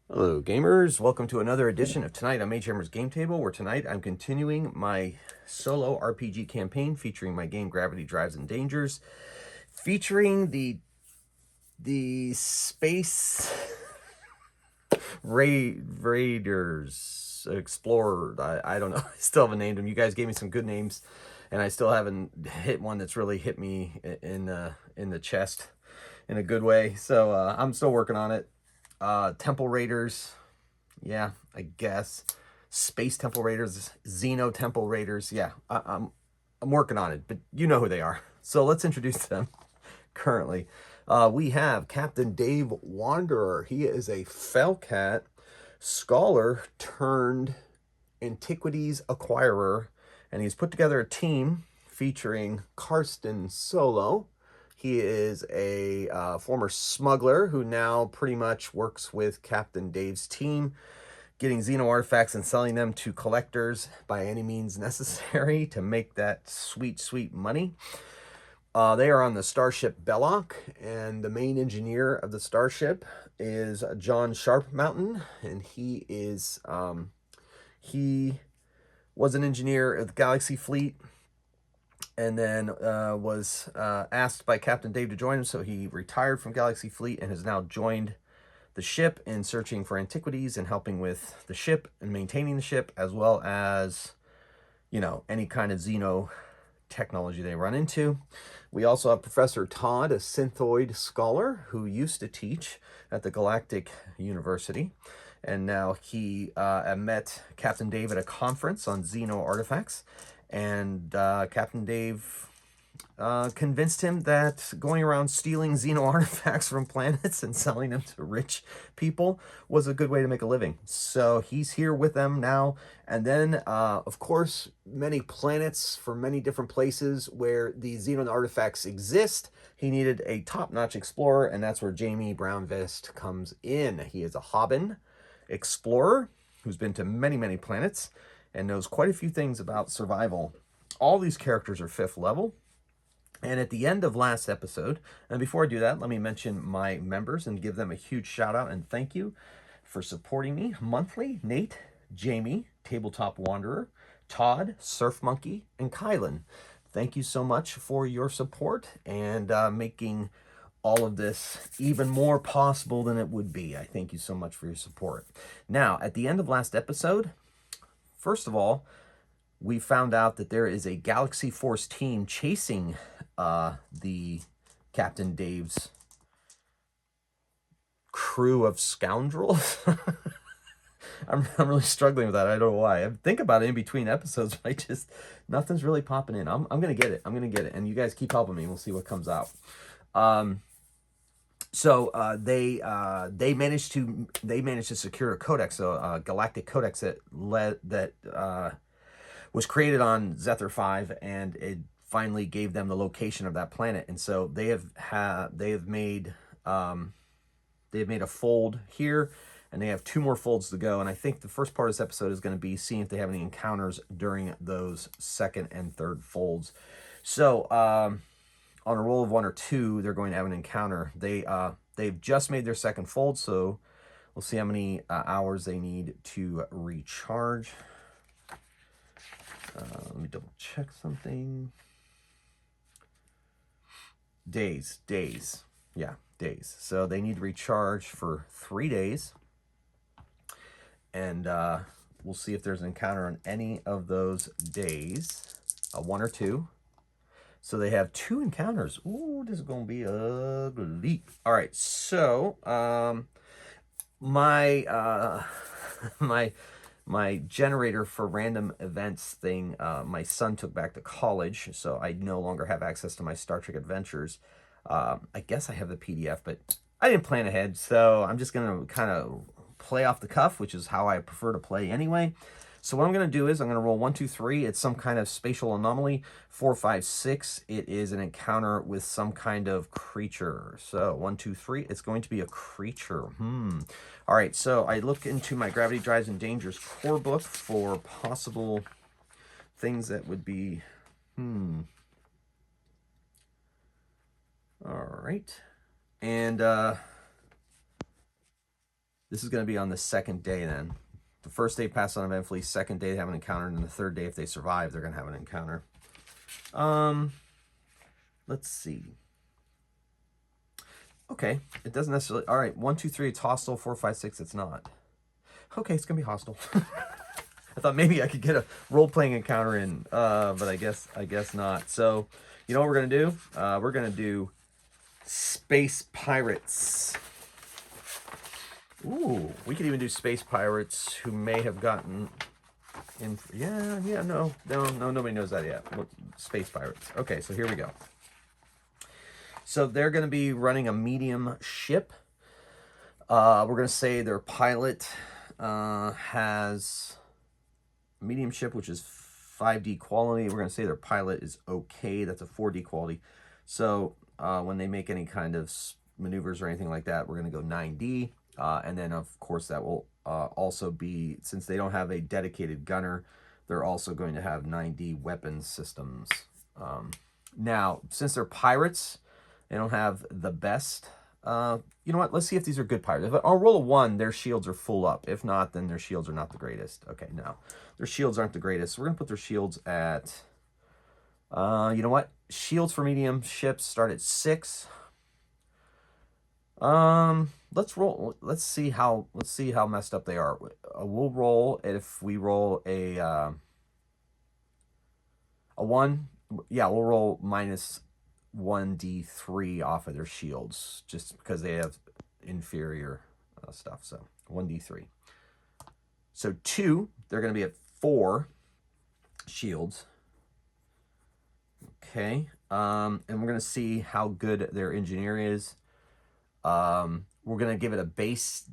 Hello gamers, welcome to another edition of Tonight on Mage Hammer's Game Table, where tonight I'm continuing my solo RPG campaign featuring my game Gravity Drives and Dangers, featuring the space raiders, explorers. I don't know, I still haven't named them. You guys gave me some good names, and I still haven't hit one that's really hit me in the chest in a good way. So I'm still working on it. Temple Raiders, yeah, I guess. Space Temple Raiders, Xeno Temple Raiders. Yeah, I'm working on it, but you know who they are. So let's introduce them currently. We have Captain Dave Wanderer. He is a Felcat scholar turned antiquities acquirer, and he's put together a team featuring Karsten Solo. He is a former smuggler who now pretty much works with Captain Dave's team, getting Xeno artifacts and selling them to collectors by any means necessary to make that sweet, sweet money. They are on the starship Belloc, and the main engineer of the starship is John SharpMountain, and he was an engineer of the Galaxy Fleet, and then was asked by Captain Dave to join him, so he retired from Galaxy Fleet and has now joined the ship in searching for antiquities and helping with the ship and maintaining the ship, as well as, you know, any kind of Xeno technology they run into. We also have Professor Todd, a synthoid scholar who used to teach at the Galactic University, and now he met Captain Dave at a conference on Xeno artifacts, and Captain Dave convinced him that going around stealing Xeno artifacts from planets and selling them to rich people was a good way to make a living. So he's here with them now. And then, of course, many planets from many different places where the Xeno artifacts exist. He needed a top-notch explorer, and that's where Jamie Brownvest comes in. He is a Hobbin explorer who's been to many, many planets and knows quite a few things about survival. All these characters are 5th level. And at the end of last episode, and before I do that, let me mention my members and give them a huge shout out and thank you for supporting me monthly. Nate, Jamie, Tabletop Wanderer, Todd, Surf Monkey, and Kylan. Thank you so much for your support and making all of this even more possible than it would be. I thank you so much for your support. Now, at the end of last episode, first of all, we found out that there is a Galaxy Force team chasing the Captain Dave's crew of scoundrels. I'm really struggling with that. I don't know why. I think about it in between episodes, but nothing's really popping in. I'm gonna get it. I'm gonna get it, and you guys keep helping me. We'll see what comes out. They managed to secure a codex, a galactic codex that was created on Zethar 5, and it finally gave them the location of that planet. And so they have made a fold here, and they have 2 more folds to go. And I think the first part of this episode is going to be seeing if they have any encounters during those 2nd and 3rd folds. So on a roll of 1 or 2, they're going to have an encounter. They've just made their 2nd fold, so we'll see how many hours they need to recharge. Let me double check something. Days. Yeah, days. So they need to recharge for 3 days. And we'll see if there's an encounter on any of those days. 1 or 2. So they have 2 encounters. Ooh, this is going to be ugly. All right, so my my generator for random events thing, my son took back to college, so I no longer have access to my Star Trek Adventures. I guess I have the PDF, but I didn't plan ahead, so I'm just going to kind of play off the cuff, which is how I prefer to play anyway. So what I'm going to do is I'm going to roll 1, 2, 3. It's some kind of spatial anomaly. 4, 5, 6. It is an encounter with some kind of creature. So 1, 2, 3. It's going to be a creature. All right. So I look into my Gravity Drives and Dangers core book for possible things that would be. All right. And This is going to be on the second day then. The first day passed on eventfully. Second day they have an encounter, and then the third day, if they survive, they're going to have an encounter. Let's see. Okay, it doesn't necessarily. All right, 1, 2, 3. It's hostile. 4, 5, 6. It's not. Okay, it's gonna be hostile. I thought maybe I could get a role-playing encounter in, but I guess not. So, you know what we're gonna do? We're gonna do Space Pirates. Ooh, we could even do Space Pirates who may have gotten in. Yeah, no, nobody knows that yet. Space Pirates. Okay, so here we go. So they're going to be running a medium ship. We're going to say their pilot has a medium ship, which is 5D quality. We're going to say their pilot is okay. That's a 4D quality. So when they make any kind of maneuvers or anything like that, we're going to go 9D. And then, of course, that will also be, since they don't have a dedicated gunner, they're also going to have 9D weapon systems. Now, since they're pirates, they don't have the best. You know what? Let's see if these are good pirates. If I'll roll a 1, their shields are full up. If not, then their shields are not the greatest. Okay, no. Their shields aren't the greatest. So we're going to put their shields at... you know what? Shields for medium ships start at 6. Let's roll. Let's see how messed up they are. We'll roll if we roll a 1. Yeah, we'll roll minus 1d3 off of their shields just because they have inferior stuff. So 1d3. So 2, they're going to be at 4 shields. Okay. And we're going to see how good their engineer is. We're going to give it a base.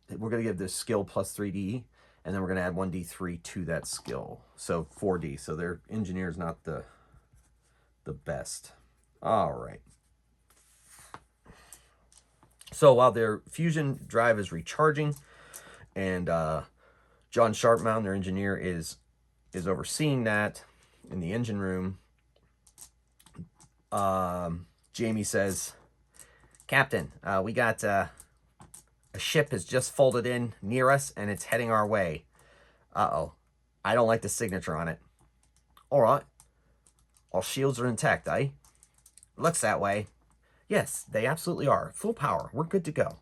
We're going to give the skill plus 3d, and then we're going to add 1d3 to that skill. So 4d. So their engineer is not the best. All right. So while their fusion drive is recharging, and John SharpMountain, their engineer, is overseeing that in the engine room, Jamie says, "Captain, we got a ship has just folded in near us, and it's heading our way. Uh-oh. I don't like the signature on it." "All right. Our shields are intact, eh?" "Looks that way." "Yes, they absolutely are. Full power. We're good to go."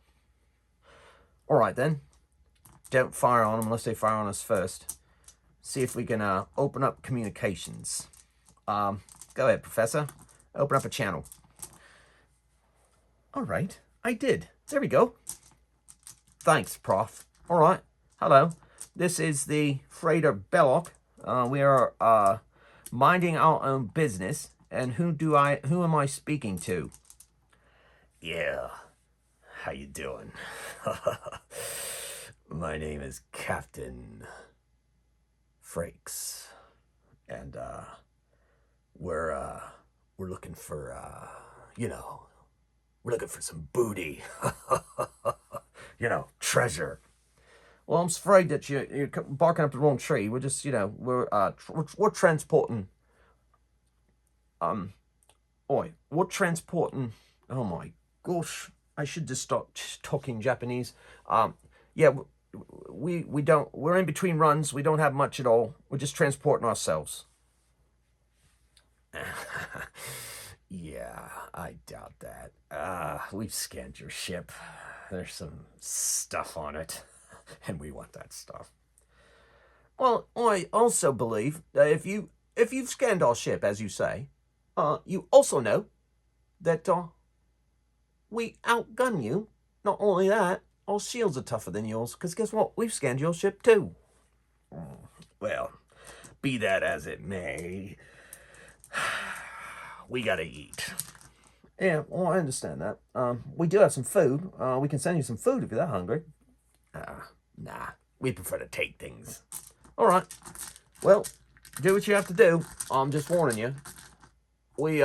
"All right, then. Don't fire on them unless they fire on us first. See if we can open up communications. Go ahead, Professor. Open up a channel." "All right. I did. There we go." "Thanks, Prof. All right. Hello. This is the freighter Belloc. We are minding our own business. And who am I speaking to?" "Yeah. How you doing?" "My name is Captain Frakes. And we're looking for we're looking for some booty." "Treasure." "Well, I'm afraid that you're barking up the wrong tree. We're just, we're transporting. We're transporting. Oh my gosh, I should just stop talking Japanese. Yeah, we don't. We're in between runs. We don't have much at all. We're just transporting ourselves." "Yeah, I doubt that. We've scanned your ship. There's some stuff on it, and we want that stuff." "Well, I also believe that if you've scanned our ship, as you say, you also know that we outgun you. Not only that, our shields are tougher than yours, because guess what? We've scanned your ship too." "Well, be that as it may, we gotta eat." "Yeah, well, I understand that. We do have some food. We can send you some food if you're that hungry." Nah, we prefer to take things." "All right. Well, do what you have to do. I'm just warning you. We,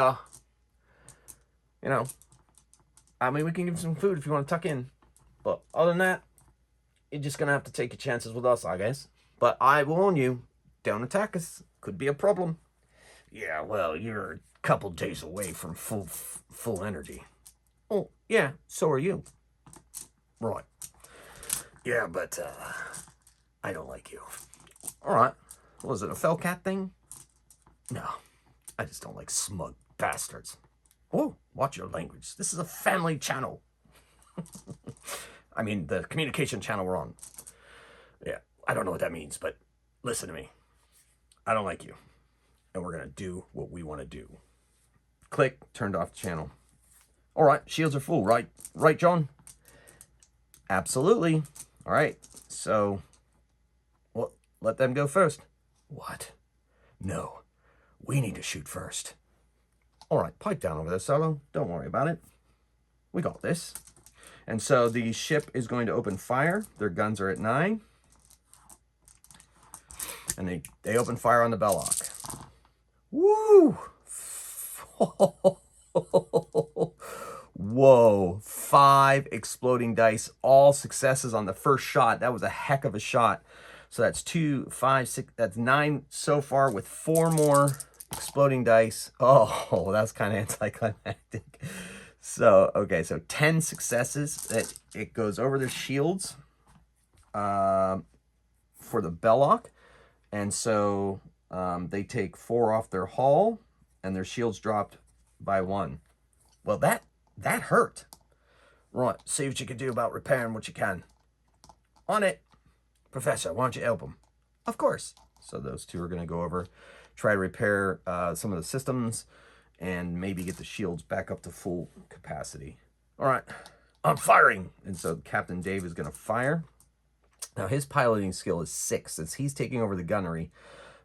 we can give you some food if you want to tuck in. But other than that, you're just going to have to take your chances with us, I guess. But I warn you, don't attack us. Could be a problem." "Yeah, well, you're a couple days away from full energy." "Oh, yeah, so are you." "Right. Yeah, but I don't like you. All right. Was it a fell cat thing? No, I just don't like smug bastards. Oh, watch your language. This is a family channel. I mean, the communication channel we're on. Yeah, I don't know what that means, but listen to me. I don't like you. And we're going to do what we want to do. Click, turned off the channel. All right, shields are full, right? Right, John? Absolutely. All right, so, well, let them go first. What? No, we need to shoot first. All right, pipe down over there, Solo. Don't worry about it. We got this. And so the ship is going to open fire. Their guns are at 9. And they open fire on the Belloc. Woo! Whoa, 5 exploding dice, all successes on the first shot. That was a heck of a shot. So that's 2, 5, 6, that's 9 so far with 4 more exploding dice. Oh, that's kind of anticlimactic. So, okay, so 10 successes. It goes over their shields for the Belloc. And so they take 4 off their hull, and their shields dropped by 1. Well, that hurt. Right, see what you can do about repairing what you can. On it. Professor, why don't you help them? Of course. So those 2 are going to go over, try to repair some of the systems, and maybe get the shields back up to full capacity. All right, I'm firing. And so Captain Dave is going to fire. Now, his piloting skill is 6, since he's taking over the gunnery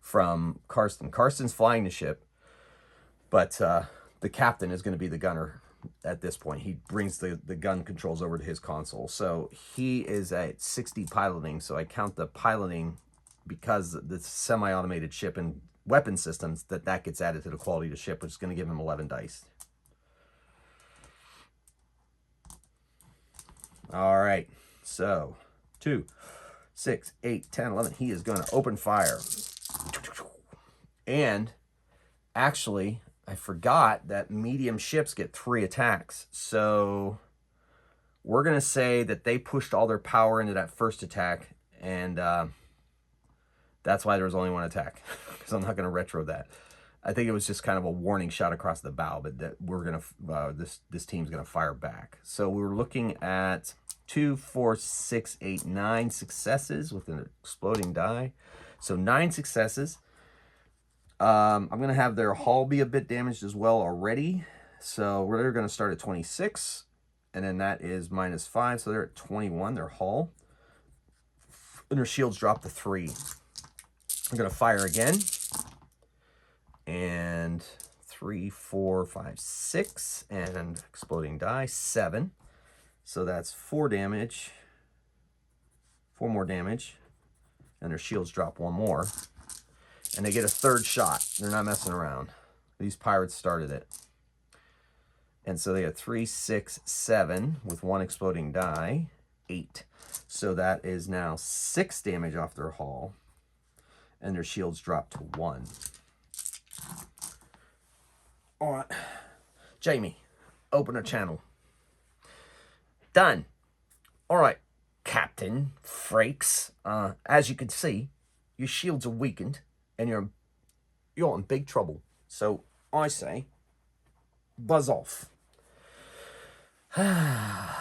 from Karsten. Karsten's flying the ship, but the captain is going to be the gunner at this point. He brings the gun controls over to his console. So he is at 60 piloting, so I count the piloting because the semi-automated ship and weapon systems, that gets added to the quality of the ship, which is going to give him 11 dice. All right, so 2, 6, 8, 10, 11. He is going to open fire. And actually, I forgot that medium ships get 3 attacks. So we're going to say that they pushed all their power into that first attack, and that's why there was only 1 attack, because I'm not going to retro that. I think it was just kind of a warning shot across the bow, but that we're going to, this team's going to fire back. So we were looking at 2, 4, 6, 8, 9 successes with an exploding die. So 9 successes. I'm going to have their hull be a bit damaged as well already. So we're going to start at 26, and then that is -5. So they're at 21, their hull. And their shields drop to 3. I'm going to fire again. And 3, 4, 5, 6, and exploding die, 7. So that's 4 damage. 4 more damage. And their shields drop 1 more. And they get a 3rd shot. They're not messing around. These pirates started it. And so they have 3, 6, 7 with 1 exploding die, 8. So that is now 6 damage off their hull. And their shields drop to 1. All right. Jamie, open a channel. Done. All right, Captain Frakes. As you can see, your shields are weakened, and you're in big trouble. So I say, buzz off. I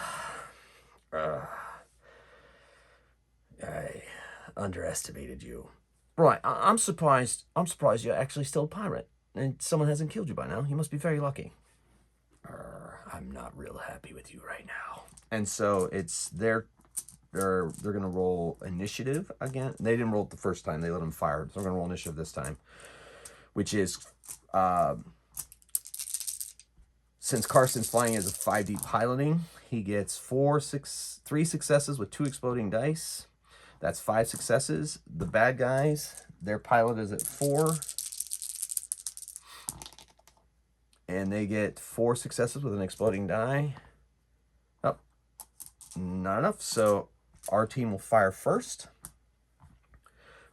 underestimated you. Right, I'm surprised. I'm surprised you're actually still a pirate, and someone hasn't killed you by now. You must be very lucky. I'm not real happy with you right now. And so it's they're gonna roll initiative again. They didn't roll it the first time. They let them fire. So they're gonna roll initiative this time, which is since Carson's flying as a 5D piloting, he gets 3 successes with 2 exploding dice. That's 5 successes. The bad guys, their pilot is at 4. And they get 4 successes with an exploding die. Oh, not enough. So our team will fire first.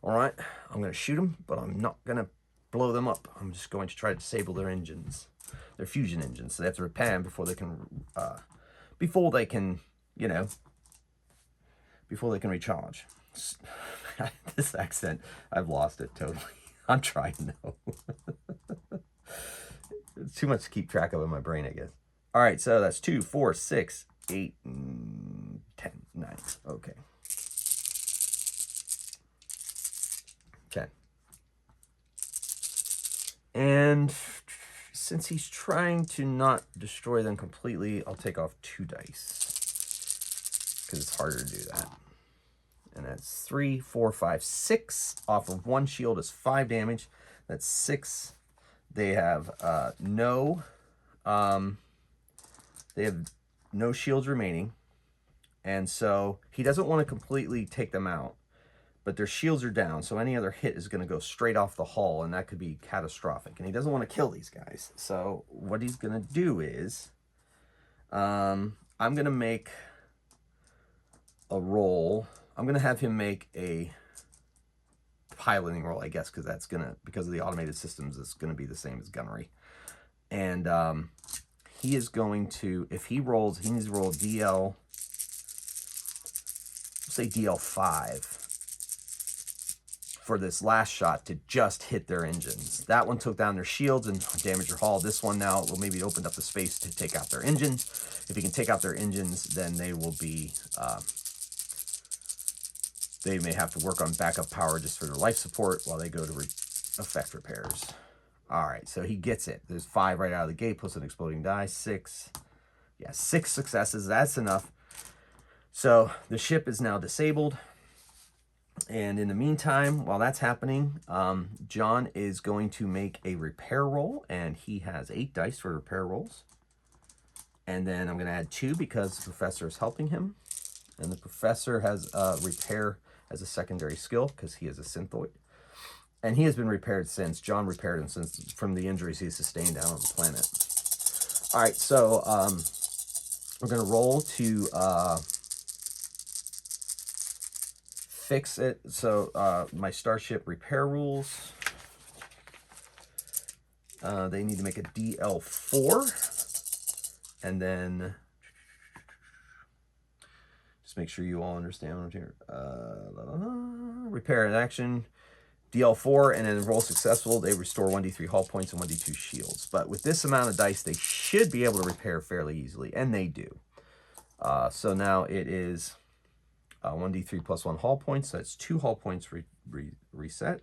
All right, I'm going to shoot them, but I'm not going to blow them up. I'm just going to try to disable their engines, their fusion engines. So they have to repair them before they can, you know, before they can recharge. This accent, I've lost it totally. I'm trying though. It's too much to keep track of in my brain, I guess. All right, so that's 2, 4, 6, 8, 10, 9. Okay. 10. And since he's trying to not destroy them completely, I'll take off 2 dice because it's harder to do that. And that's 3, 4, 5, 6. Off of 1 shield is 5 damage. That's 6. They have no shields remaining, and so he doesn't want to completely take them out, but their shields are down, so any other hit is going to go straight off the hull, and that could be catastrophic. And he doesn't want to kill these guys, so what he's going to do is I'm going to make a roll. I'm going to have him make a piloting roll, I guess, because that's because of the automated systems, it's going to be the same as gunnery. And he is going to, if he rolls, he needs to roll DL, say DL5 for this last shot to just hit their engines. That one took down their shields and damaged their hull. This one now, well, maybe opened up the space to take out their engines. If he can take out their engines, then they will be, they may have to work on backup power just for their life support while they go to effect repairs. All right, so he gets it. There's 5 right out of the gate, plus an exploding die. 6. Yeah, 6 successes. That's enough. So the ship is now disabled. And in the meantime, while that's happening, John is going to make a repair roll, and he has 8 dice for repair rolls. And then I'm going to add 2 because the professor is helping him. And the professor has repair as a secondary skill because he is a synthoid. And he has been repaired since. John repaired him since from the injuries he sustained down on the planet. All right, so we're going to roll to fix it. So my starship repair rules, they need to make a DL4. And then just make sure you all understand what I'm here. Repair in action, DL4, and then roll successful. They restore 1d3 hull points and 1d2 shields. But with this amount of dice, they should be able to repair fairly easily, and they do. So now it is 1d3 plus 1 hull points. So that's 2 hull points reset.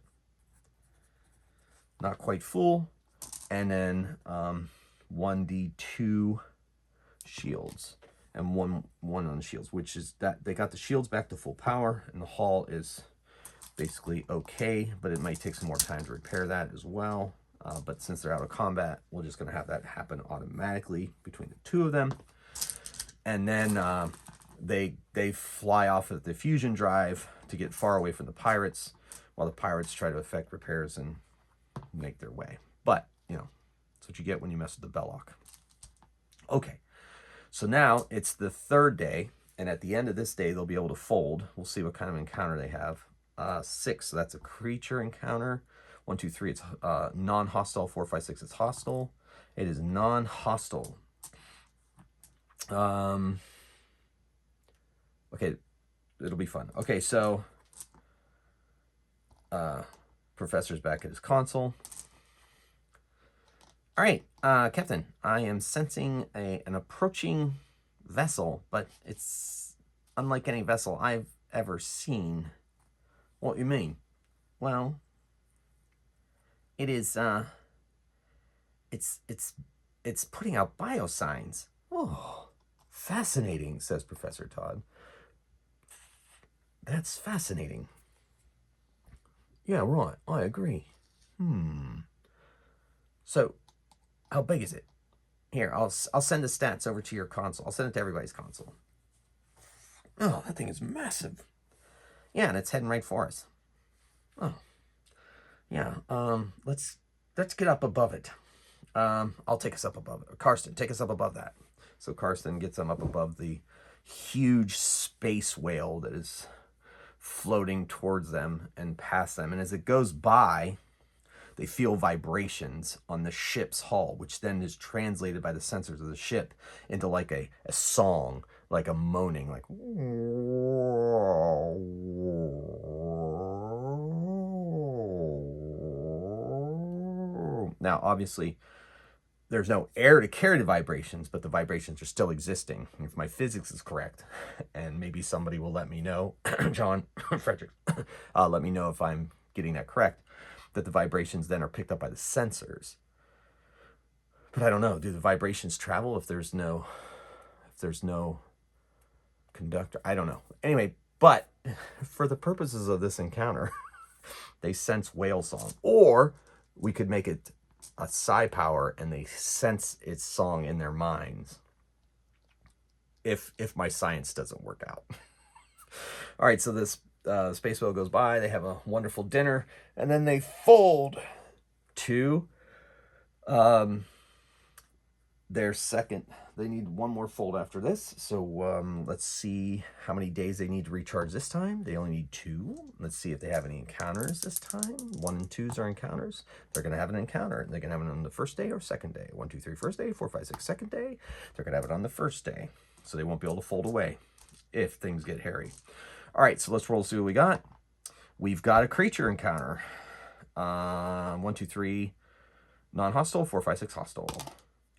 Not quite full. And then 1d2 shields. And one on the shields, which is that they got the shields back to full power, and the hull is basically okay, but it might take some more time to repair that as well. But since they're out of combat, we're just going to have that happen automatically between the 2 of them. And then they fly off of the fusion drive to get far away from the pirates, while the pirates try to effect repairs and make their way. But, you know, that's what you get when you mess with the Belloc. Okay. So now it's the 3rd day, and at the end of this day, they'll be able to fold. We'll see what kind of encounter they have. 6, so that's a creature encounter. 1, 2, 3, it's non-hostile. 4, 5, 6, it's hostile. It is non-hostile. Okay, it'll be fun. Okay, so Professor's back at his console. All right, Captain, I am sensing an approaching vessel, but it's unlike any vessel I've ever seen. What do you mean? Well, it is, it's putting out biosigns. Oh, fascinating, says Professor Todd. That's fascinating. Yeah, right, I agree. So, how big is it? Here, I'll send the stats over to your console. I'll send it to everybody's console. Oh, that thing is massive. Yeah, and it's heading right for us. Oh, yeah. Let's get up above it. I'll take us up above it. Karsten, take us up above that. So Karsten gets them up above the huge space whale that is floating towards them and past them. And as it goes by, they feel vibrations on the ship's hull, which then is translated by the sensors of the ship into like a song like a moaning, like. Now, obviously, there's no air to carry the vibrations, but the vibrations are still existing. If my physics is correct, and maybe somebody will let me know, John Frederick, let me know if I'm getting that correct, that the vibrations then are picked up by the sensors. But I don't know. Do the vibrations travel if there's no conductor? I don't know. Anyway, but for the purposes of this encounter, they sense whale song, or we could make it a psi power and they sense its song in their minds. If my science doesn't work out. All right, so this space whale goes by. They have a wonderful dinner, and then they fold to their second. They need one more fold after this. So let's see how many days they need to recharge this time. They only need 2. Let's see if they have any encounters this time. 1 and 2s are encounters. They're going to have an encounter. They're going to have it on the first day or second day. 1, 2, 3, first day. 4, 5, 6, second day. They're going to have it on the first day. So they won't be able to fold away if things get hairy. All right, so let's roll to see what we got. We've got a creature encounter. 1, 2, 3, non-hostile. 4, 5, 6, hostile.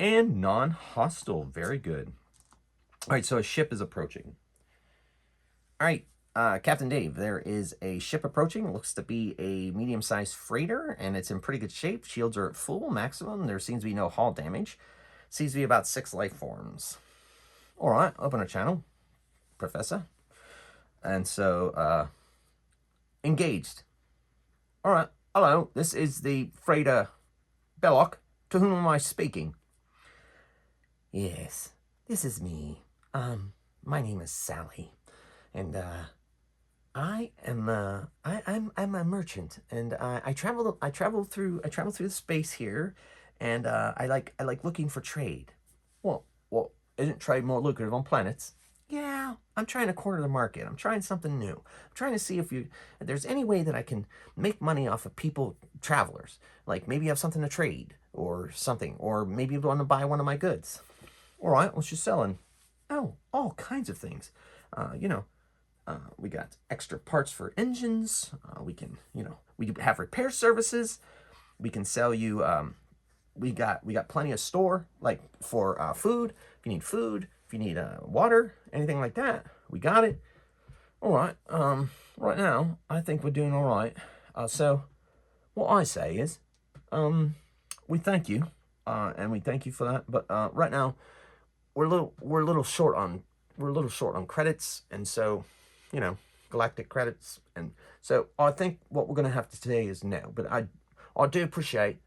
And non-hostile. Very good. All right, so a ship is approaching. All right, Captain Dave, there is a ship approaching. It looks to be a medium-sized freighter, and it's in pretty good shape. Shields are at full maximum. There seems to be no hull damage. Seems to be about 6 life forms. All right, open a channel, Professor. And so, engaged. All right, hello, this is the freighter Belloc. To whom am I speaking? Yes, this is me. My name is Sally, and I'm a merchant, and I travel through the space here, and I like looking for trade. Well, isn't trade more lucrative on planets? Yeah, I'm trying to corner the market. I'm trying something new. I'm trying to see if there's any way that I can make money off of travelers. Like maybe you have something to trade or something, or maybe you want to buy one of my goods. All right, what's you selling? Oh, all kinds of things. We got extra parts for engines. We can, we have repair services. We can sell you. We got plenty of store like for food. If you need food, if you need water, anything like that, we got it. All right. Right now, I think we're doing all right. So, what I say is, we thank you, and we thank you for that. But right now, we're a little short on credits, and so, galactic credits, and so I think what we're gonna have to today is no. But I do appreciate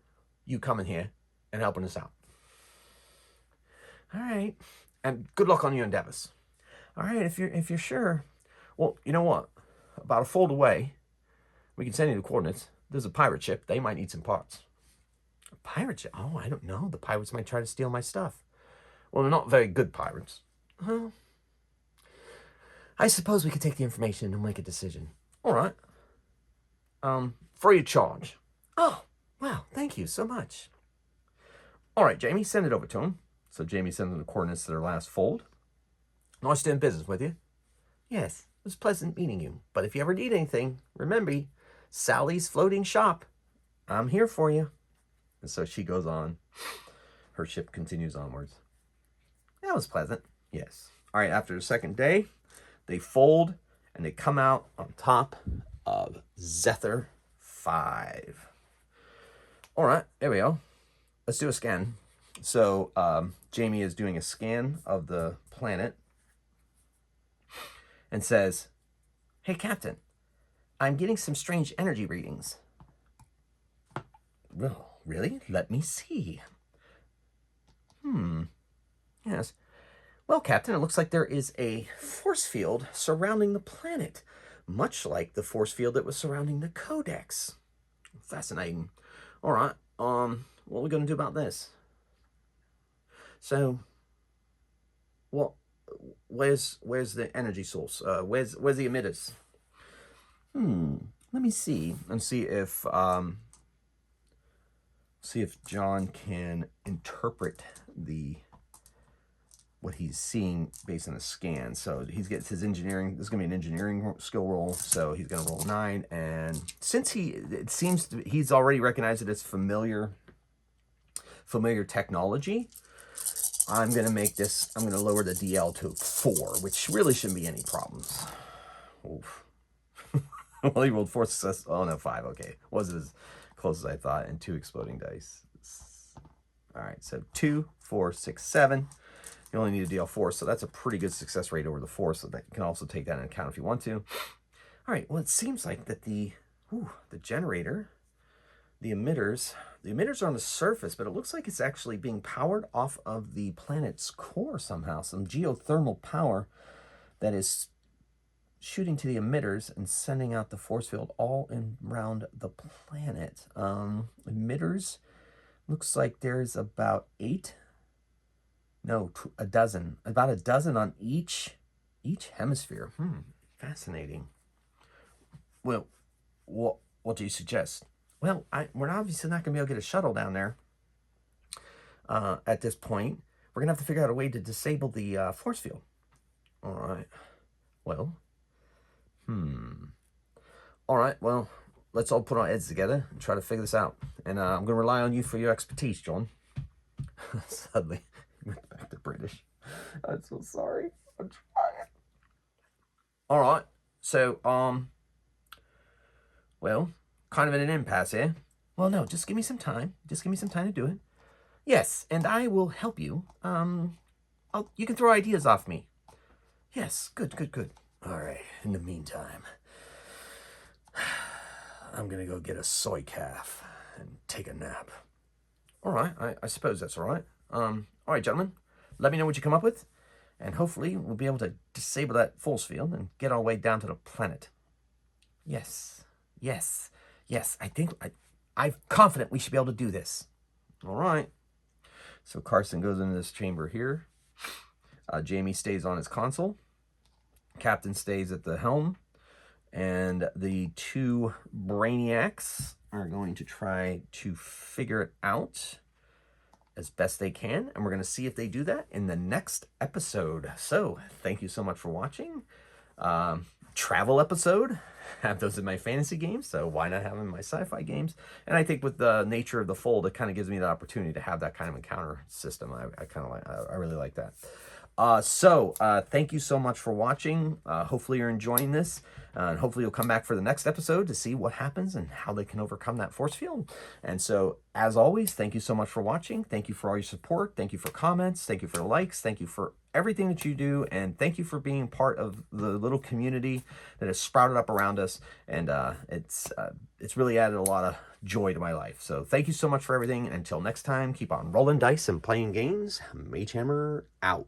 you coming here and helping us out. All right, and good luck on your endeavors. All right, if you're sure. Well, you know what? About a fold away, we can send you the coordinates. There's a pirate ship. They might need some parts. A pirate ship? Oh, I don't know. The pirates might try to steal my stuff. Well, they're not very good pirates. Well, I suppose we could take the information and make a decision. All right. Free of charge. Oh, wow. Thank you so much. All right, Jamie, send it over to him. So Jamie sends them the coordinates to their last fold. Nice doing business with you. Yes, it was pleasant meeting you. But if you ever need anything, remember, Sally's floating shop. I'm here for you. And so she goes on. Her ship continues onwards. That was pleasant. Yes. All right, after the second day, they fold and they come out on top of Zephyr 5. All right, there we go. Let's do a scan. So Jamie is doing a scan of the planet and says, "Hey, Captain, I'm getting some strange energy readings." "Well, really? Let me see." Yes. Well, Captain, it looks like there is a force field surrounding the planet, much like the force field that was surrounding the Codex. Fascinating. All right. What are we going to do about this? So, where's the energy source? Where's the emitters? Let me see. And see if John can interpret the what he's seeing based on the scan. So he gets his engineering. This is gonna be an engineering skill roll. So he's gonna roll 9, and since he's already recognized it as familiar technology, I'm gonna lower the DL to 4, which really shouldn't be any problems. Oof. Well, he rolled 4 success. Oh no, 5. Okay, wasn't as close as I thought. And 2 exploding dice. All right, so 2, 4, 6, 7. You only need a DL4, so that's a pretty good success rate over the 4. So that you can also take that into account if you want to. All right. Well, it seems like that the generator, the emitters are on the surface, but it looks like it's actually being powered off of the planet's core somehow. Some geothermal power that is shooting to the emitters and sending out the force field all around the planet. Emitters, looks like there's about 8, no, a dozen, about a dozen on each hemisphere. Fascinating. Well, what do you suggest? Well, we're obviously not going to be able to get a shuttle down there at this point. We're going to have to figure out a way to disable the force field. All right. Well, all right, well, let's all put our heads together and try to figure this out. And I'm going to rely on you for your expertise, John. Suddenly, he went back to British. I'm so sorry. I'm trying. All right, so, well, kind of in an impasse here. Well, no, just give me some time. Just give me some time to do it. Yes, and I will help you. You can throw ideas off me. Yes, good. All right, in the meantime, I'm gonna go get a soy calf and take a nap. All right, I suppose that's all right. All right, gentlemen, let me know what you come up with, and hopefully we'll be able to disable that force field and get our way down to the planet. Yes. I'm confident we should be able to do this. All right. So Carson goes into this chamber here. Jamie stays on his console. Captain stays at the helm. And the 2 brainiacs are going to try to figure it out as best they can. And we're going to see if they do that in the next episode. So thank you so much for watching. Travel episode. Have those in my fantasy games, so why not have them in my sci-fi games? And I think with the nature of the fold, it kind of gives me the opportunity to have that kind of encounter system. I really like that. Thank you so much for watching. Hopefully you're enjoying this. And hopefully you'll come back for the next episode to see what happens and how they can overcome that force field. And so, as always, thank you so much for watching. Thank you for all your support. Thank you for comments. Thank you for likes. Thank you for everything that you do. And thank you for being part of the little community that has sprouted up around us. And it's really added a lot of joy to my life. So thank you so much for everything. Until next time, keep on rolling dice and playing games. Mage Hammer out.